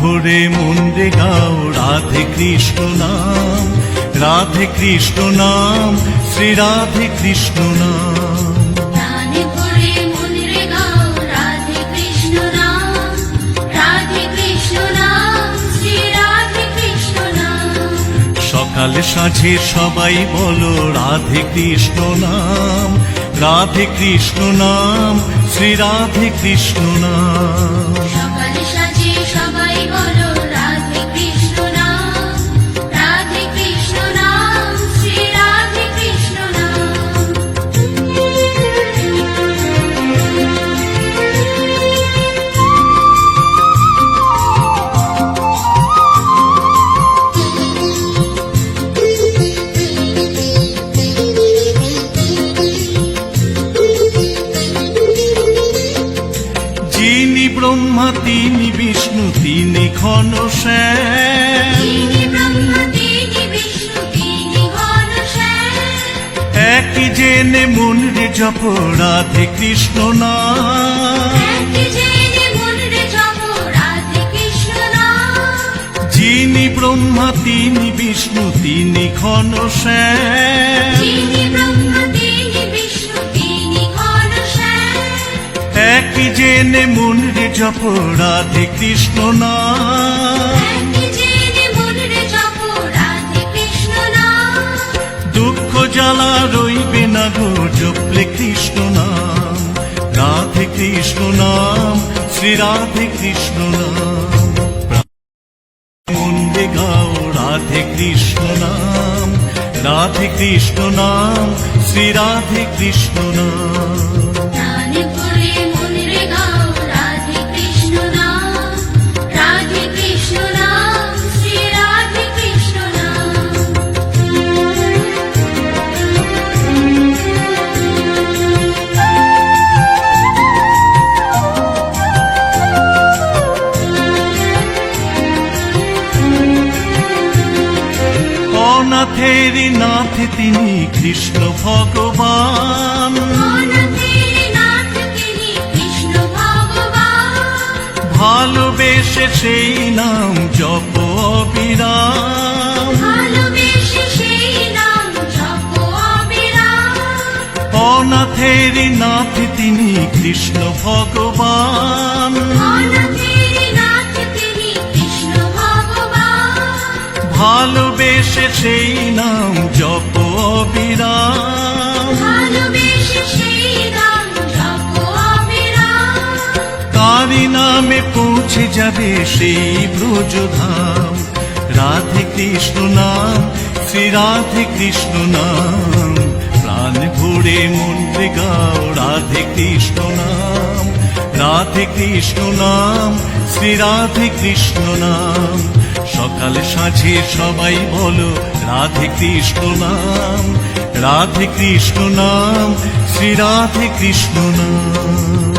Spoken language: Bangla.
ভরে মন রে গাও রাধে কৃষ্ণ নাম, রাধে কৃষ্ণ নাম, শ্রী রাধে কৃষ্ণ নাম। প্রাণ ভরে মন রে গাও রাধে কৃষ্ণ নাম, রাধে কৃষ্ণ নাম, শ্রী রাধে কৃষ্ণ নাম। সকালে সাঁঝে সবাই বলো রাধে কৃষ্ণ নাম, রাধে কৃষ্ণ নাম, শ্রী রাধে কৃষ্ণ নাম। সকালে সাজে সবাই বলো রাধে কৃষ্ণ নাম, রাধে কৃষ্ণ নাম, শ্রী রাধে কৃষ্ণ নাম। যিনি ব্রহ্মা তিনি বিষ্ণু তিনি ঘনশ্যাম, তিনি ব্রহ্মা তিনি বিষ্ণু তিনি ঘনশ্যাম। একই জেনে মন রে জপ রাধে কৃষ্ণ নাম। একই জেনে মন রে জপ রাধে কৃষ্ণ নাম। যিনি ব্রহ্মা তিনি বিষ্ণু তিনি ঘনশ্যাম, যিনি ব্রহ্মা তিনি বিষ্ণু তিনি ঘনশ্যাম। একই জেনে মন রে জপ রাধে কৃষ্ণ নাম। একই জেনে মন রে জপ রাধে কৃষ্ণ নাম। দুঃখ জ্বালা রইবে না গো জপলে কৃষ্ণ নাম, রাধে কৃষ্ণ নাম, শ্রী রাধে কৃষ্ণ নাম। মন রে গাও রাধে কৃষ্ণ নাম, রাধে কৃষ্ণ নাম, শ্রী রাধে কৃষ্ণ নাম। প্রাণ ভরে মন রে গাও রাধে কৃষ্ণ নাম, রাধে কৃষ্ণ নাম, শ্রী রাধে কৃষ্ণ নাম। অনাথের নাথ তিনি কৃষ্ণ ভগবান, অনাথের নাথ তিনি কৃষ্ণ ভগবান। ভালোবেসে সেই নাম জপ অবিরাম। ভালোবেসে সেই নাম জপ অবিরাম। অনাথের নাথ তিনি কৃষ্ণ ভগবান, অনাথের নাথ তিনি কৃষ্ণ ভগবান। ভালোবেসে সেই নাম জপ অবিরাম। ভালোবেসে সেই নাম জপ অবিরাম। তারি নামে পৌঁছে যাবে সেই ব্রজধাম, রাধে কৃষ্ণ নাম, শ্রী রাধে কৃষ্ণ নাম। প্রাণ ভরে মন রে গাও রাধে কৃষ্ণ নাম, রাধে কৃষ্ণ নাম, শ্রী রাধে কৃষ্ণ নাম। সকালে সাঁঝে সবাই বলো রাধে কৃষ্ণ নাম, রাধে কৃষ্ণ নাম, শ্রী রাধে কৃষ্ণ নাম।